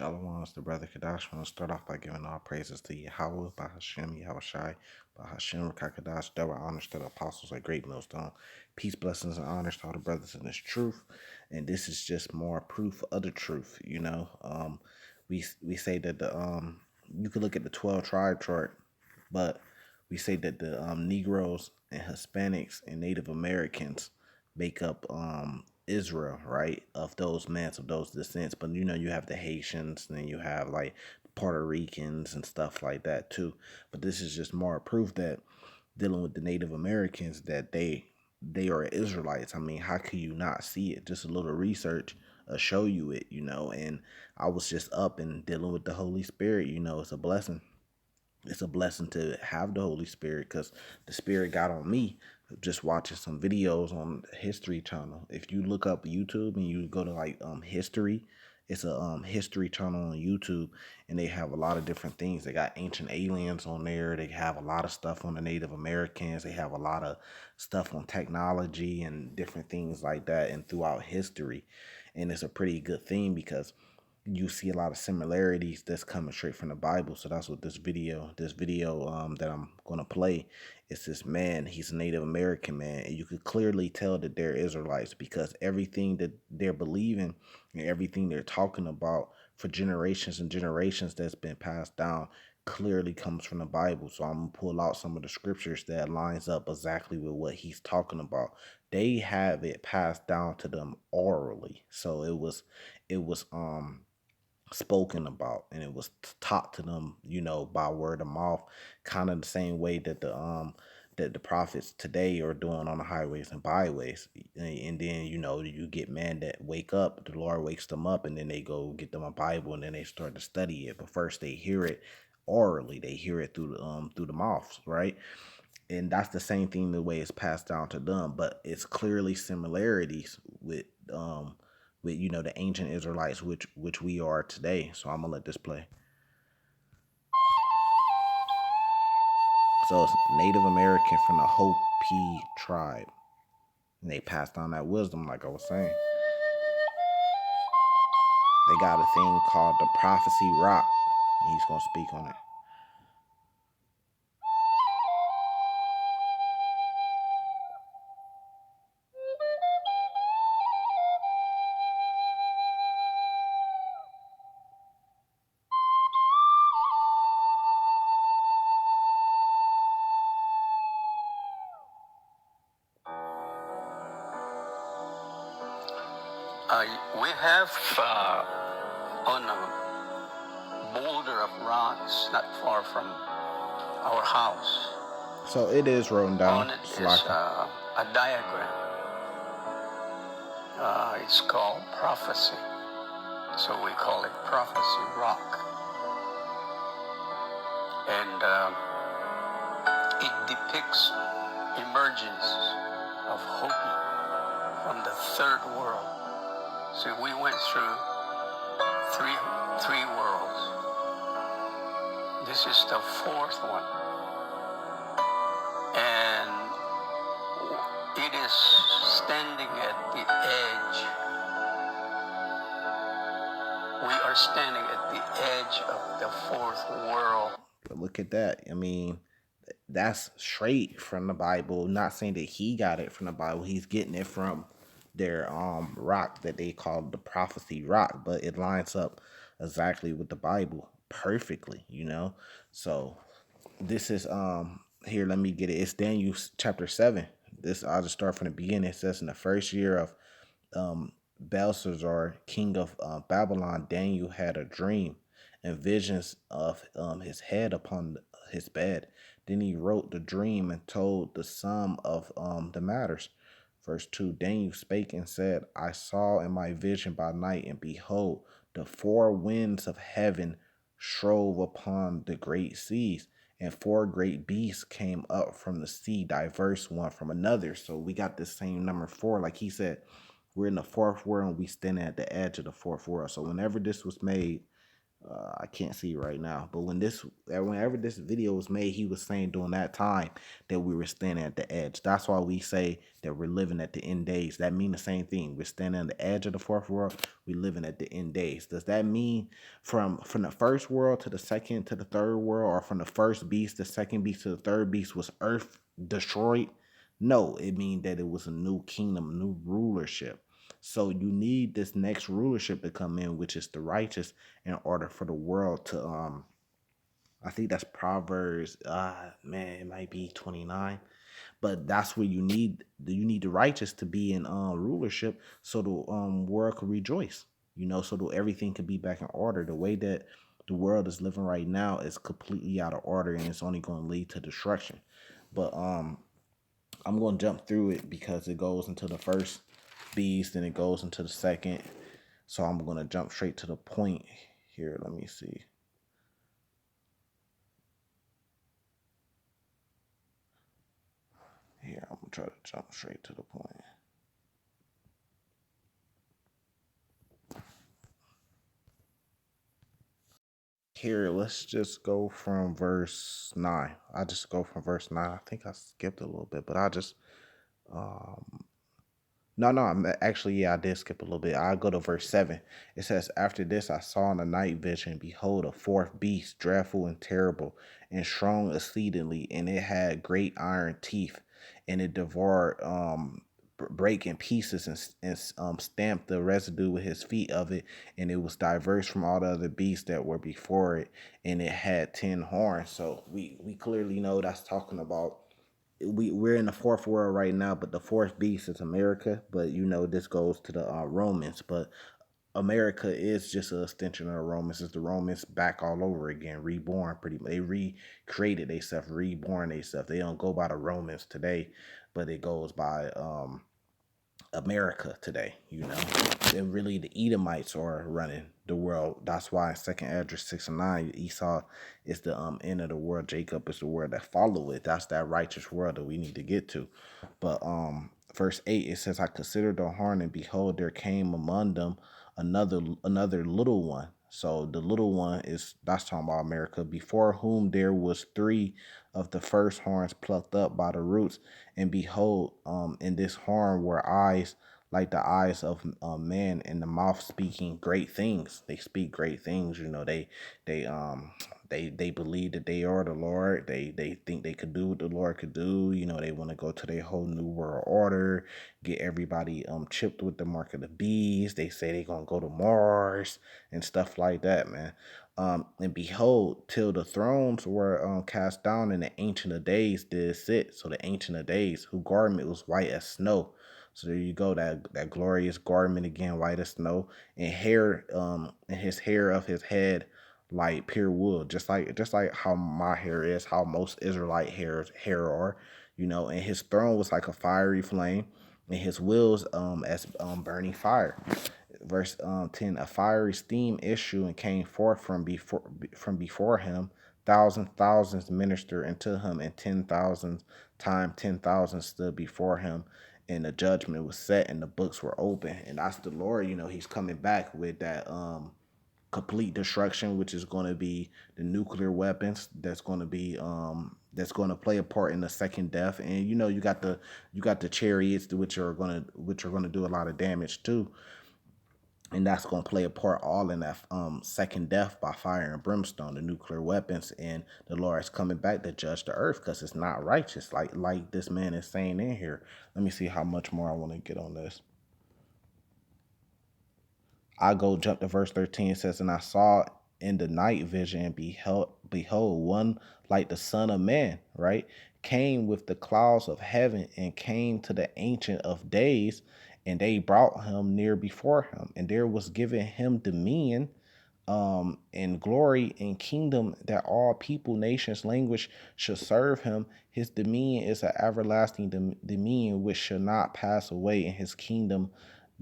Shalom, it's the brother Kadash. I want to start off by giving all praises to Yahweh, by Hashem, Yahushai, by Hashem, Kakadash, double honors to the apostles at Great Millstone. Peace, blessings, and honors to all the brothers in this truth. And this is just more proof of the truth, we say that you could look at the 12 tribe chart, but we say that the Negroes and Hispanics and Native Americans make up Israel, right? Of those mans, of those descents. But you have the Haitians, and then you have like Puerto Ricans and stuff like that too. But this is just more proof that dealing with the Native Americans that they are Israelites. I mean, how can you not see it? Just a little research show you it, and I was just up and dealing with the Holy Spirit, it's a blessing. It's a blessing to have the Holy Spirit because the Spirit got on me just watching some videos on the History Channel. If you look up YouTube and you go to like history, it's a history channel on YouTube, and they have a lot of different things. They got ancient aliens on there. They have a lot of stuff on the Native Americans. They have a lot of stuff on technology and different things like that and throughout history. And it's a pretty good thing because you see a lot of similarities that's coming straight from the Bible. So that's what this video that I'm gonna play. It's this man. He's a Native American man, and you could clearly tell that they're Israelites because everything that they're believing and everything they're talking about for generations and generations that's been passed down clearly comes from the Bible. So I'm gonna pull out some of the scriptures that lines up exactly with what he's talking about. They have it passed down to them orally. So it was spoken about, and it was taught to them, by word of mouth, kind of the same way that the prophets today are doing on the highways and byways. And then you get men that wake up, the Lord wakes them up, and then they go get them a Bible, and then they start to study it. But first they hear it orally, they hear it through the mouths, right? And that's the same thing, the way it's passed down to them, but it's clearly similarities with the ancient Israelites, which we are today. So I'm gonna let this play. So it's Native American from the Hopi tribe, and they passed on that wisdom, like I was saying. They got a thing called the prophecy rock, and he's gonna speak on it. We have on a boulder of rocks not far from our house. So it is written down. On it is a diagram. It's called prophecy. So we call it prophecy rock. And it depicts emergence of Hopi from the third world. So we went through three worlds. This is the fourth one. And it is standing at the edge. We are standing at the edge of the fourth world. But look at that. I mean, that's straight from the Bible. Not saying that he got it from the Bible. He's getting it from their rock that they call the prophecy rock, but it lines up exactly with the Bible perfectly. So this is here, let me get it. It's Daniel chapter 7. This, I'll just start from the beginning. It says, in the first year of Belshazzar, king of Babylon, Daniel had a dream and visions of his head upon his bed. Then he wrote the dream and told the sum of the matters. Verse 2, Daniel spake and said, I saw in my vision by night, and behold, the four winds of heaven strove upon the great seas, and four great beasts came up from the sea, diverse one from another. So we got this same number 4, like he said. We're in the fourth world, and we stand at the edge of the fourth world. So whenever this was made, I can't see right now, but whenever this video was made, he was saying during that time that we were standing at the edge. That's why we say that we're living at the end days. That means the same thing. We're standing on the edge of the fourth world. We're living at the end days. Does that mean from the first world to the second to the third world, or from the first beast, the second beast to the third beast, was Earth destroyed? No, it means that it was a new kingdom, new rulership. So you need this next rulership to come in, which is the righteous, in order for the world to I think that's Proverbs man, it might be 29. But that's where you need the righteous to be in rulership, so the world could rejoice. So that everything could be back in order. The way that the world is living right now is completely out of order, and it's only going to lead to destruction. But I'm going to jump through it because it goes into the first beast and it goes into the second. So I'm going to jump straight to the point here. Let me see. Here, I'm going to try to jump straight to the point. Here, let's just go from verse 9. I just go from verse 9. I think I skipped a little bit, but I just um no, actually, yeah, I did skip a little bit. I'll go to verse 7. It says, "After this, I saw in the night vision, behold, a fourth beast, dreadful and terrible, and strong exceedingly, and it had great iron teeth, and it devoured, break in pieces, and stamped the residue with his feet of it, and it was diverse from all the other beasts that were before it, and it had 10 horns." So we clearly know that's talking about we're in the fourth world right now, but the fourth beast is America. But this goes to the Romans. But America is just an extension of the Romans. It's the Romans back all over again, reborn pretty much. They recreated themselves, reborn themselves. They don't go by the Romans today, but it goes by America today, and really the Edomites are running the world. That's why in Second Esdras 6 and 9, Esau is the end of the world. Jacob is the world that follow it. That's that righteous world that we need to get to. But verse 8, it says, "I considered the horn, and behold, there came among them another little one." So the little one that's talking about America, "before whom there was three of the first horns plucked up by the roots. And behold, in this horn were eyes like the eyes of man, and the mouth speaking great things." They speak great things. They they believe that they are the Lord. They think they could do what the Lord could do. They want to go to their whole new world order, get everybody chipped with the mark of the beast. They say they're gonna go to Mars and stuff like that, man. And behold, till the thrones were cast down, and the Ancient of Days did sit. So the Ancient of Days, whose garment was white as snow. So there you go, that glorious garment again, white as snow, and hair, and his hair of his head like pure wool, just like how my hair is, how most Israelite hair are, and his throne was like a fiery flame, and his wheels as burning fire. Verse 10, "A fiery steam issue and came forth from before him. Thousands minister unto him, and 10,000 times 10,000 stood before him. And the judgment was set, and the books were open." And that's the Lord. He's coming back with that complete destruction, which is going to be the nuclear weapons. That's going to play a part in the second death. And you got the chariots, which are going to do a lot of damage too, and that's going to play a part all in that second death by fire and brimstone, the nuclear weapons. And the Lord is coming back to judge the earth because it's not righteous, like this man is saying in here. Let me see how much more I want to get on this. I go jump to verse 13. It says, "And I saw in the night vision, and behold, one like the Son of Man," right, "came with the clouds of heaven, and came to the Ancient of Days, and they brought him near before him. And there was given him dominion, and glory and kingdom, that all people, nations, language should serve him. His dominion is an everlasting dominion which shall not pass away, in his kingdom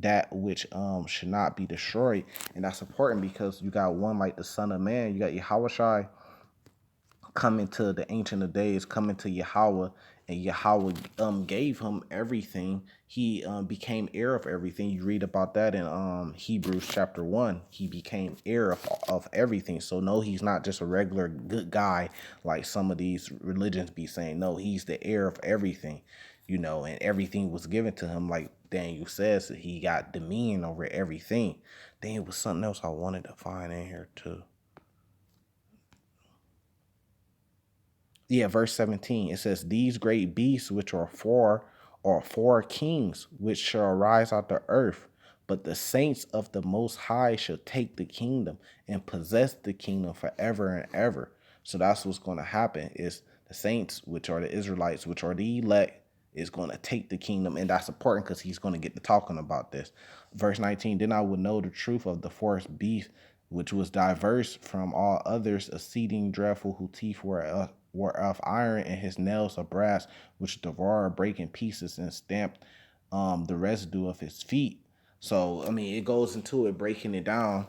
that which should not be destroyed." And that's important because you got one like the Son of Man. You got Yahushua coming to the Ancient of Days, coming to Yahweh, and Yahweh gave him everything. He became heir of everything. You read about that in Hebrews chapter 1. He became heir of everything. So no, he's not just a regular good guy like some of these religions be saying. No, he's the heir of everything, and everything was given to him. Like Daniel says, that he got dominion over everything. Then it was something else I wanted to find in here too. Yeah, verse 17, it says, these great beasts which are four kings which shall arise out the earth, but the saints of the Most High shall take the kingdom and possess the kingdom forever and ever. So that's what's going to happen, is the saints, which are the Israelites, which are the elect, is going to take the kingdom. And that's important because he's going to get to talking about this. Verse 19, then I would know the truth of the fourth beast, which was diverse from all others, exceeding dreadful, whose teeth were of iron, and his nails of brass, which devoured, break in pieces, and stamped the residue of his feet. So, I mean, it goes into it, breaking it down.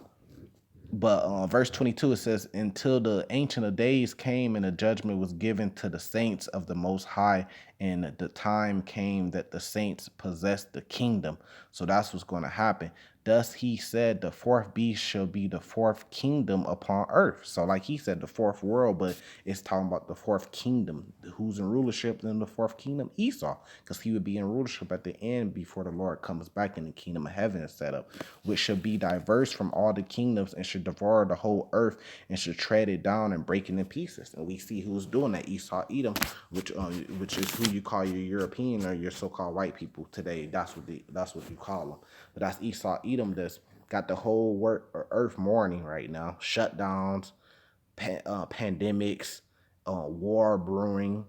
But verse 22, it says, until the Ancient of Days came and the judgment was given to the saints of the Most High, and the time came that the saints possessed the kingdom. So that's what's going to happen. Thus he said, the fourth beast shall be the fourth kingdom upon earth. So like he said, the fourth world, but it's talking about the fourth kingdom. Who's in rulership in the fourth kingdom? Esau, because he would be in rulership at the end before the Lord comes back and the kingdom of heaven is set up, which should be diverse from all the kingdoms and should devour the whole earth and should tread it down and break it in pieces. And we see who's doing that, Esau, Edom, which is who you call your European or your so-called white people today. That's what you call them. But that's Esau, Edom, that's got the whole earth mourning right now. Shutdowns, pandemics, war brewing,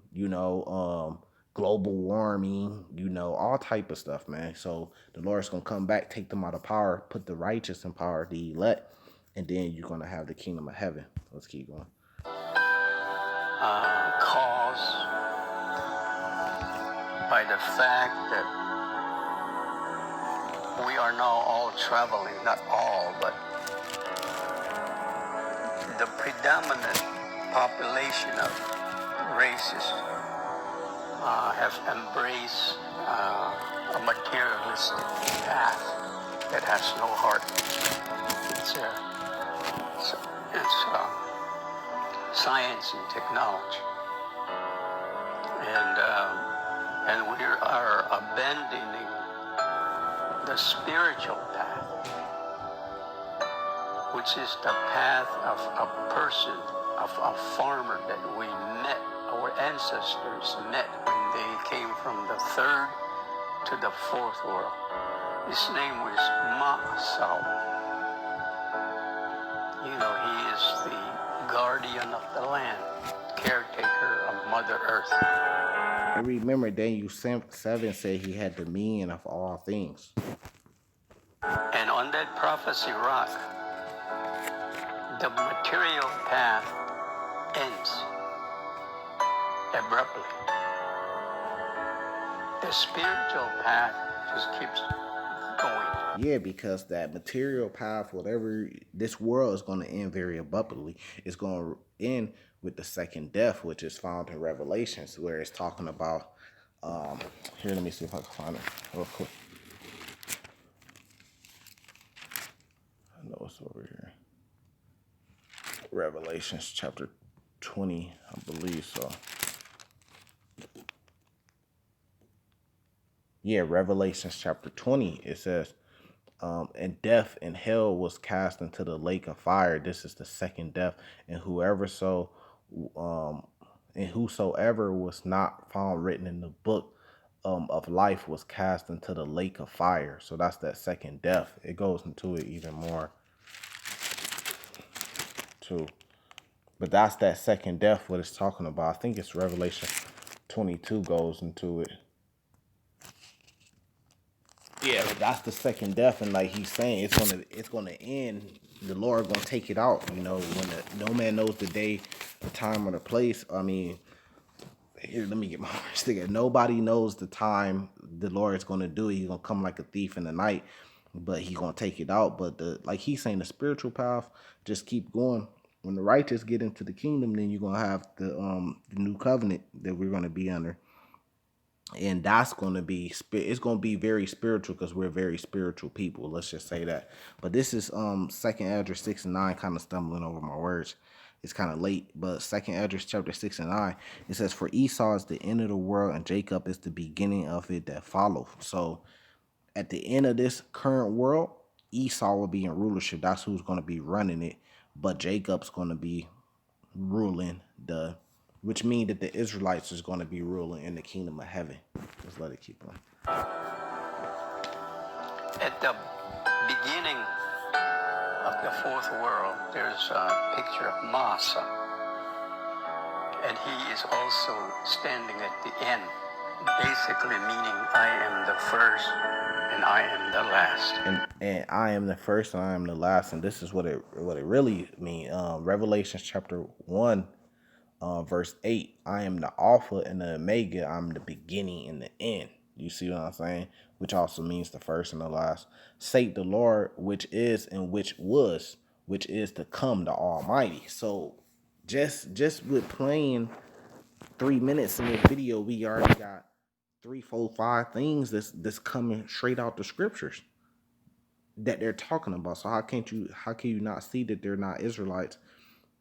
global warming, all type of stuff, man. So the Lord's gonna come back, take them out of power, put the righteous in power, the elect, and then you're gonna have the kingdom of heaven. Let's keep going. Caused by the fact that we are now all traveling, not all, but the predominant population of races have embraced a materialistic path that has no heart. It's science and technology, and we are abandoning the spiritual path, which is the path of a person, of a farmer that we met, our ancestors met when they came from the third to the fourth world. His name was Ma'asau. He is the guardian of the land, caretaker of Mother Earth. I remember Daniel 7 said he had dominion of all things. And on that prophecy rock, the material path ends abruptly. The spiritual path just keeps going. Yeah, because that material path, whatever, this world is going to end very abruptly. It's going to end with the second death, which is found in Revelations, where it's talking about, here, let me see if I can find it real quick. I know it's over here. Revelations chapter 20, I believe so. Yeah, Revelations chapter 20, it says, and death and hell was cast into the lake of fire. This is the second death. And whosoever was not found written in the book of life was cast into the lake of fire. So that's that second death. It goes into it even more too. But that's that second death, what it's talking about. I think it's Revelation 22 goes into it. Yeah, that's the second death, and like he's saying, it's gonna end. The Lord gonna take it out. When no man knows the day, the time, or the place. I mean, here, let me get my words together. Nobody knows the time the Lord is gonna do it. He's gonna come like a thief in the night, but he's gonna take it out. But like he's saying, the spiritual path just keep going. When the righteous get into the kingdom, then you're gonna have the new covenant that we're gonna be under, and that's gonna be it's gonna be very spiritual because we're very spiritual people. Let's just say that. But this is Second Ezra 6 and 9. Kind of stumbling over my words. It's kind of late, but Second Ezra chapter 6 and 9, it says, "For Esau is the end of the world, and Jacob is the beginning of it that follow." So at the end of this current world, Esau will be in rulership. That's who's going to be running it. But Jacob's going to be ruling which means that the Israelites is going to be ruling in the kingdom of heaven. Let's let it keep on. At the beginning of the fourth world, there's a picture of Massa, and he is also standing at the end, basically meaning I am the first and I am the last. And I am the first and I am the last, and this is what it really means. Revelation chapter 1, verse 8, "I am the Alpha and the Omega, I'm the beginning and the end." You see what I'm saying? Which also means the first and the last. "Sate the Lord, which is and which was, which is to come, the Almighty." So just with playing 3 minutes in this video, we already got 3, 4, 5 things that's coming straight out the scriptures that they're talking about. So how can you not see that they're not Israelites,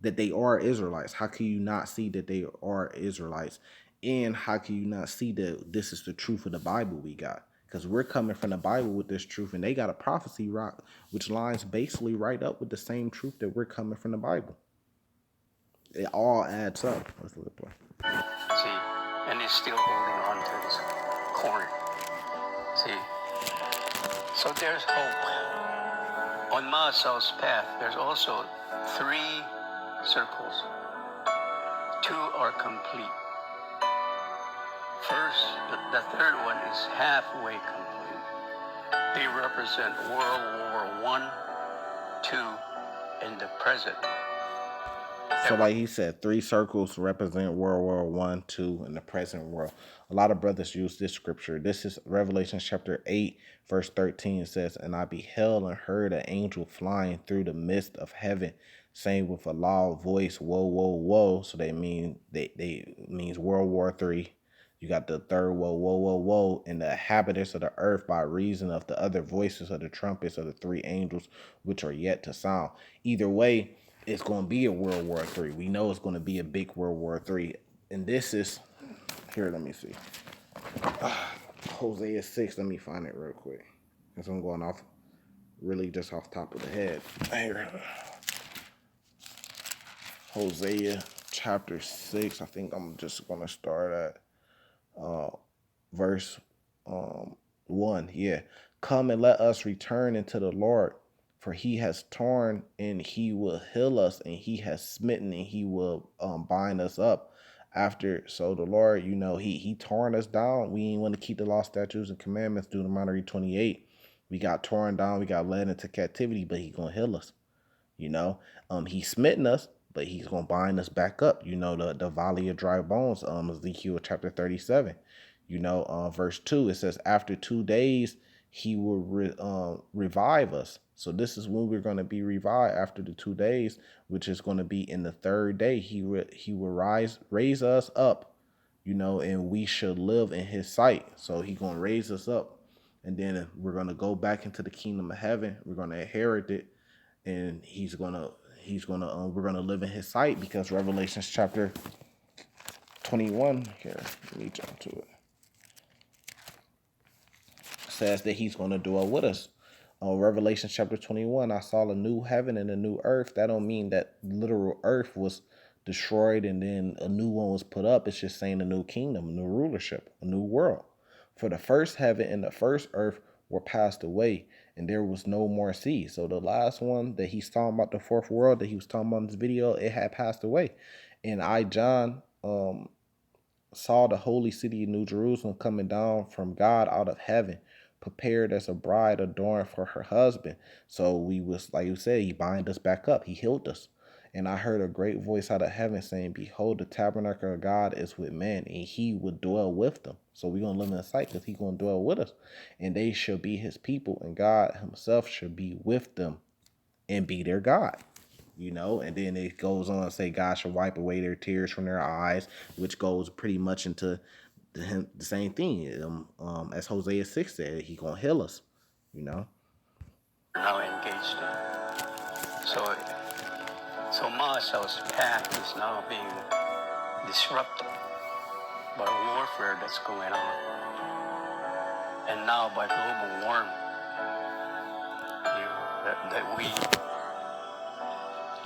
that they are Israelites? How can you not see that they are Israelites? And how can you not see that this is the truth of the Bible we got? Because we're coming from the Bible with this truth, and they got a prophecy rock which lines basically right up with the same truth that we're coming from the Bible. It all adds up. Let's look at it. See, and he's still holding on to his corn. See, so there's hope. On Masa's path, there's also 3 circles. 2 are complete. First, the third one is halfway complete. They represent World War I, II, and the present. So like he said, 3 circles represent World War One, II, and the present world. A lot of brothers use this scripture. This is Revelation chapter 8, verse 13. It says, "And I beheld and heard an angel flying through the midst of heaven, saying with a loud voice, Woe, woe, woe." So they means World War III. You got the third woe, woe, woe, woe, and the inhabitants of the earth by reason of the other voices of the trumpets of the 3 angels which are yet to sound. Either way, it's going to be a World War III. We know it's going to be a big World War III. And this is, here, let me see. Hosea 6, let me find it real quick. Because I'm going off, really just off top of the head. Here. Hosea chapter 6, I think I'm just going to start at verse 1. Yeah. "Come and let us return into the Lord, for he has torn and he will heal us, and he has smitten and he will bind us up." So the Lord, he torn us down. We ain't want to keep the law, statutes, and commandments. Deuteronomy 28. We got torn down, we got led into captivity, but he gonna heal us. He's smitten us, but he's gonna bind us back up. The valley of dry bones, Ezekiel chapter 37. Verse 2, it says, "After 2 days he will revive us." So this is when we're going to be revived, after the 2 days, which is going to be in the 3rd day. He will raise us up, and we should live in his sight. So he's going to raise us up, and then we're going to go back into the kingdom of heaven. We're going to inherit it, and we're going to live in his sight, because Revelation chapter 21, here, let me jump to it, says that he's going to dwell with us. Revelation chapter 21, "I saw a new heaven and a new earth." That don't mean that literal earth was destroyed and then a new one was put up. It's just saying a new kingdom, a new rulership, a new world. "For the first heaven and the first earth were passed away, and there was no more sea." So the last one that he's talking about, the 4th world that he was talking about in this video, it had passed away. "And I, John, saw the holy city of New Jerusalem coming down from God out of heaven, prepared as a bride adorned for her husband." So we was, like you said, he bind us back up. He healed us. "And I heard a great voice out of heaven saying, Behold, the tabernacle of God is with men, and he will dwell with them." So we're going to live in the sight, because he's going to dwell with us. "And they shall be his people, and God himself shall be with them and be their God." And then it goes on to say God shall wipe away their tears from their eyes, which goes pretty much into the same thing. As Hosea 6 said, he gonna heal us, you know. Now engaged in. So, so Masa's path is now being disrupted by warfare that's going on, and now by global warming. That we,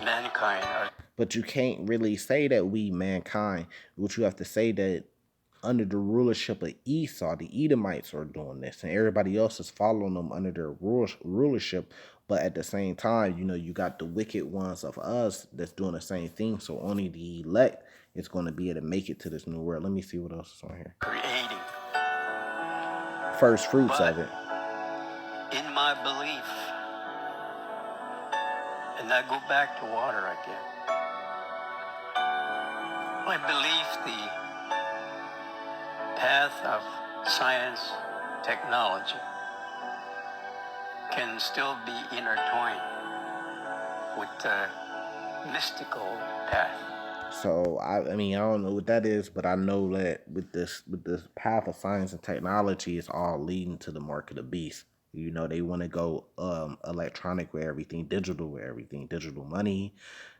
mankind, are. But you can't really say that we, mankind. What you have to say that under the rulership of Esau, the Edomites are doing this, and everybody else is following them under their rulership. But at the same time, you got the wicked ones of us that's doing the same thing. So only the elect is going to be able to make it to this new world. Let me see what else is on here. Creating. First fruits But of it. in my belief, and I go back to water again, I believe the path of science, technology can still be intertwined with the mystical path. So I mean I don't know what that is, but I know that with this path of science and technology, it's all leading to the mark of the beast. They want to go electronic with everything, digital with everything, digital money,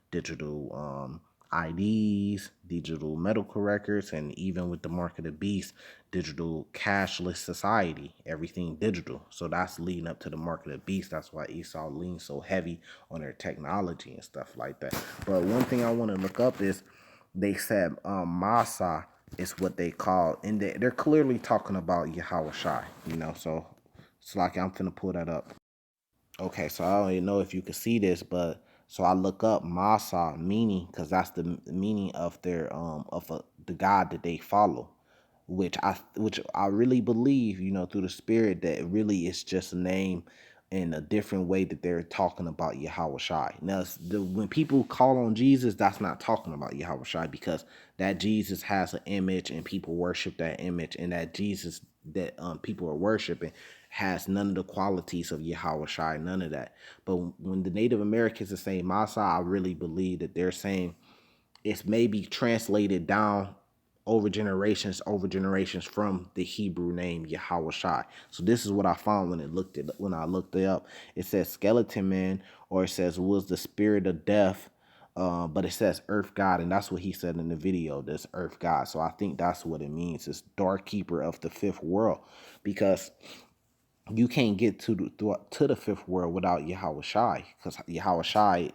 digital IDs, digital medical records, and even with the mark of the beast, digital cashless society, everything digital. So that's leading up to the mark of the beast. That's why Esau leans so heavy on their technology and stuff like that. But one thing I want to look up is they said Masa is what they call, and they're clearly talking about Yahweh Shai, so it's like I'm finna pull that up. Okay, so I don't even know if you can see this, but so I look up Masa meaning because that's the meaning of their the God that they follow, which I really believe, through the spirit, that really it's just a name in a different way that they're talking about Yahweh Shai. Now, when people call on Jesus, that's not talking about Yahweh Shai, because that Jesus has an image and people worship that image, and that Jesus that people are worshiping has none of the qualities of Yahweh Shai, none of that. But when the Native Americans are saying Masa, I really believe that they're saying it's maybe translated down over generations from the Hebrew name Yahweh Shai. So this is what I found when I looked it up. It says skeleton man, or it says was the spirit of death, but it says earth god, and that's what he said in the video. This earth god. So I think that's what it means. It's dark keeper of the fifth world, because you can't get to the fifth world without Yahweh Shai, because Yahweh Shai,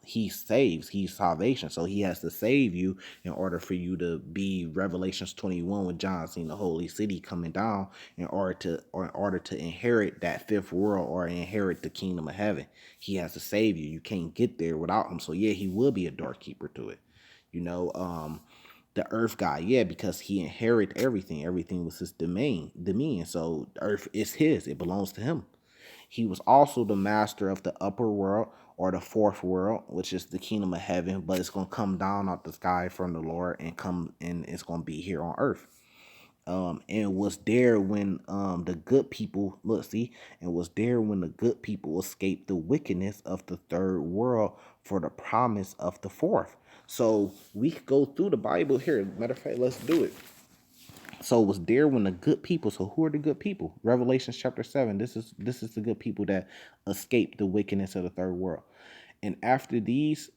he saves, he's salvation. So he has to save you in order for you to be Revelations 21, when John seen the holy city coming down, in order to inherit that fifth world, or inherit the kingdom of heaven. He has to save you. You can't get there without him. So yeah, he will be a door keeper to it. You know, the earth god, yeah, because he inherited everything. Everything was his dominion. So earth is his, it belongs to him. He was also the master of the upper world, or the fourth world, which is the kingdom of heaven, but it's going to come down out the sky from the Lord and it's going to be here on earth. And was there when the good people and was there when the good people escaped the wickedness of the third world for the promise of the fourth. So we could go through the Bible here. Matter of fact, let's do it. So it was there when the good people. So who are the good people? Revelation chapter 7. This is the good people that escaped the wickedness of the third world. And after these,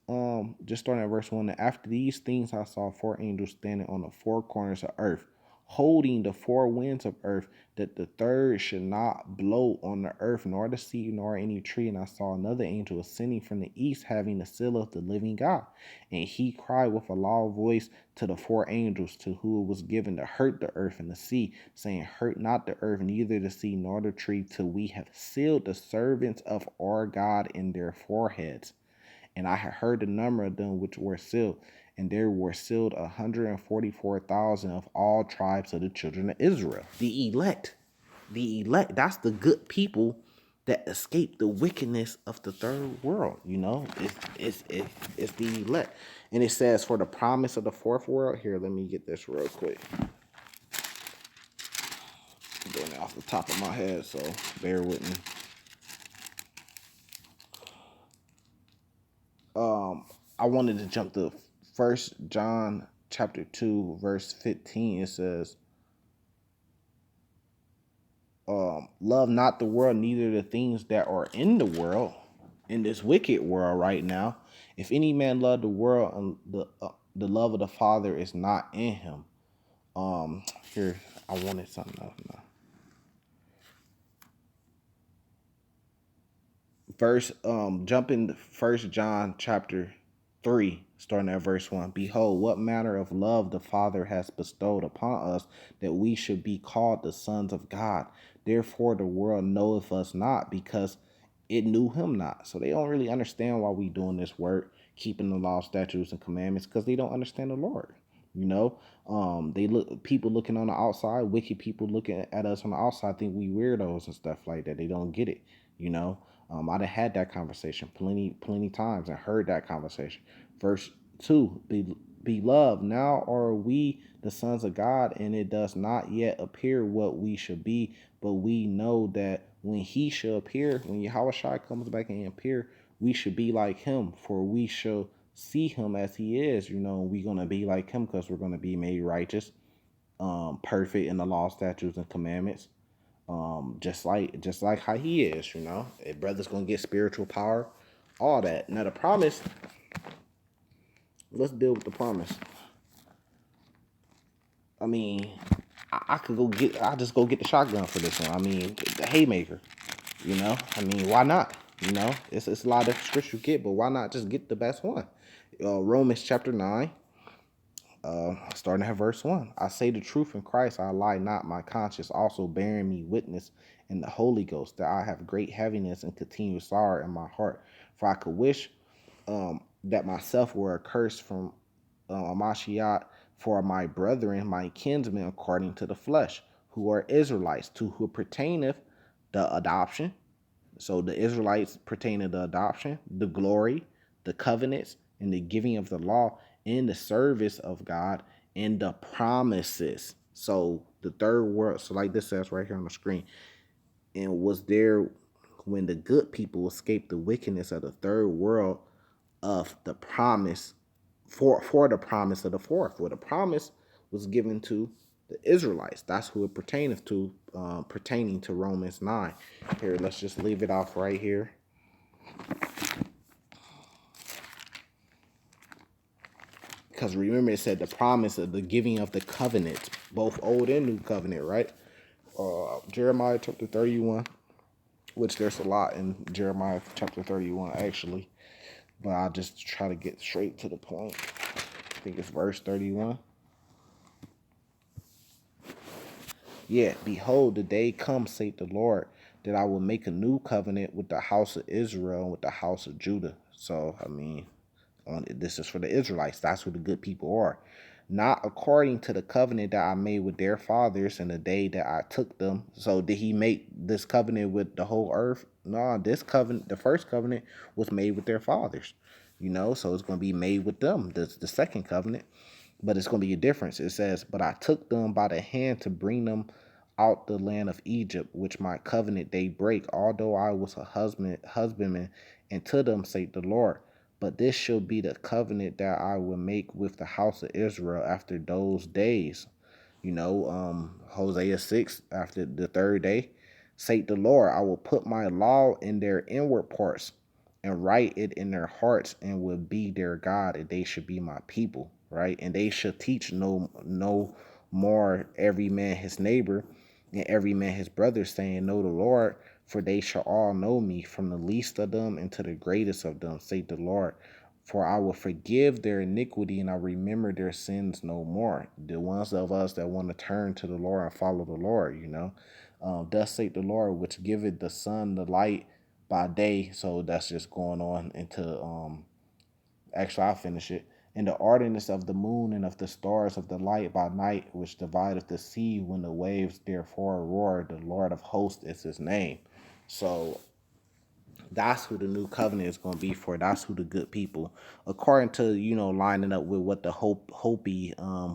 just starting at verse 1, after these things I saw four angels standing on the four corners of earth, holding the four winds of earth, that the third should not blow on the earth, nor the sea, nor any tree. And I saw another angel ascending from the east, having the seal of the living God. And he cried with a loud voice to the four angels, to who it was given to hurt the earth and the sea, saying, hurt not the earth, neither the sea, nor the tree, till we have sealed the servants of our God in their foreheads. And I had heard the number of them which were sealed, and there were sealed 144,000 of all tribes of the children of Israel. The elect, that's the good people that escaped the wickedness of the third world. It's the elect. And it says, for the promise of the fourth world. Here, let me get this real quick. I'm doing it off the top of my head, so bear with me. I wanted to jump to First John chapter 2 verse 15. It says, love not the world, neither the things that are in the world, in this wicked world right now. If any man love the world, and the love of the Father is not in him. Here, I wanted something else now. Jumping First John chapter 3, starting at verse 1. Behold, what manner of love the Father has bestowed upon us, that we should be called the sons of God. Therefore the world knoweth us not, because it knew him not. So they don't really understand why we doing this work, keeping the law, statutes, and commandments, because they don't understand the Lord. You know, they look people looking on the outside, wicked people looking at us on the outside, think we weirdos and stuff like that. They don't get it. You know, I'd have had that conversation plenty times and heard that conversation. Verse 2, beloved, now are we the sons of God, and it does not yet appear what we should be, but we know that when he shall appear, when Yahushua comes back and appear, we should be like him, for we shall see him as he is. You know, we're going to be like him because we're going to be made righteous, perfect in the law, statutes, and commandments. Just like how he is, you know. A brother's gonna get spiritual power, all that. Now the promise, let's deal with the promise. I mean, I just go get the shotgun for this one. I mean, the haymaker, you know. I mean, why not? You know, it's a lot of scripture you get, but why not just get the best one? Romans chapter 9, starting at verse 1. I say the truth in Christ, I lie not, my conscience also bearing me witness in the Holy Ghost, that I have great heaviness and continual sorrow in my heart. For I could wish that myself were accursed from Amashiach for my brethren, my kinsmen, according to the flesh, who are Israelites, to who pertaineth the adoption. So the Israelites pertain to the adoption, the glory, the covenants, and the giving of the law, in the service of God, and the promises. So the third word, so like this says right here on the screen, and was there when the good people escaped the wickedness of the third world of the promise for the promise of the fourth. Well, the promise was given to the Israelites. That's who it pertaineth to, pertaining to Romans 9. Here, let's just leave it off right here. Because remember, it said the promise of the giving of the covenant, both old and new covenant, right? Jeremiah chapter 31, which there's a lot in Jeremiah chapter 31, actually. But I'll just try to get straight to the point. I think it's verse 31. Yeah, behold, the day comes, saith the Lord, that I will make a new covenant with the house of Israel and with the house of Judah. So, I mean, this is for the Israelites. That's who the good people are. Not according to the covenant that I made with their fathers in the day that I took them. So did he make this covenant with the whole earth? No, this covenant, the first covenant, was made with their fathers. You know, so it's going to be made with them, the second covenant. But it's going to be a difference. It says, but I took them by the hand to bring them out the land of Egypt, which my covenant they break, although I was a husbandman, and to them, saith the Lord. But this shall be the covenant that I will make with the house of Israel after those days. You know, Hosea 6, after the third day, saith the Lord, I will put my law in their inward parts and write it in their hearts, and will be their God, and they should be my people, right? And they shall teach no more every man his neighbor and every man his brother, saying, know the Lord, for they shall all know me, from the least of them into the greatest of them, saith the Lord. For I will forgive their iniquity, and I remember their sins no more. The ones of us that want to turn to the Lord and follow the Lord, you know. Thus saith the Lord, which giveth the sun the light by day. So that's just going on into actually I'll finish it. And the ordinance of the moon and of the stars of the light by night, which divideth the sea when the waves therefore roar. The Lord of hosts is his name. So that's who the new covenant is going to be for. That's who the good people, according to, you know, lining up with what the Hopi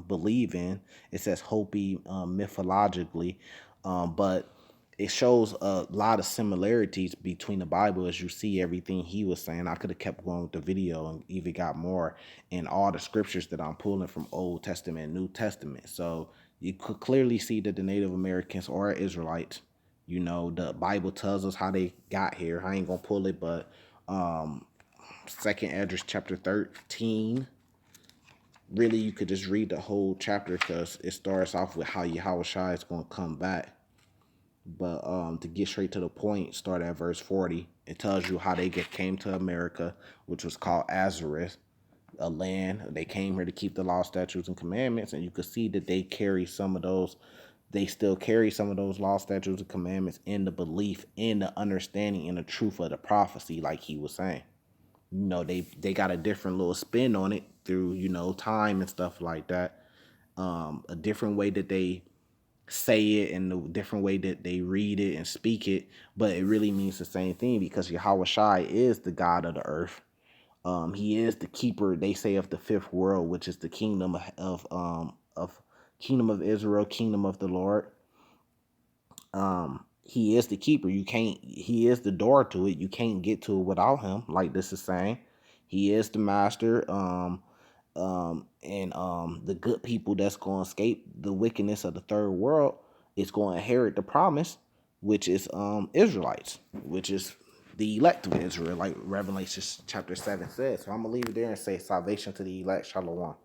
believe in. It says Hopi mythologically, but it shows a lot of similarities between the Bible as you see everything he was saying. I could have kept going with the video and even got more in all the scriptures that I'm pulling from Old Testament and New Testament. So you could clearly see that the Native Americans are Israelites. You know, the Bible tells us how they got here. I ain't gonna pull it, but Second Esdras chapter 13. Really, you could just read the whole chapter because it starts off with how Yahweh Shai is gonna come back. But to get straight to the point, start at verse 40. It tells you how they came to America, which was called Azareth, a land. They came here to keep the law, statutes, and commandments, and you could see that they carry some of those. They still carry some of those law, statutes, and commandments in the belief, in the understanding, in the truth of the prophecy, like he was saying. You know, they got a different little spin on it through, you know, time and stuff like that. A different way that they say it and the different way that they read it and speak it, but it really means the same thing because Yahweh Shai is the God of the earth. He is the keeper, they say, of the fifth world, which is the kingdom of kingdom of Israel, kingdom of the Lord. He is the keeper. You can't. He is the door to it. You can't get to it without him. Like this is saying, he is the master. And the good people that's going to escape the wickedness of the third world is going to inherit the promise, which is Israelites, which is the elect of Israel, like Revelation chapter 7 says. So I'm gonna leave it there and say salvation to the elect. Shalom.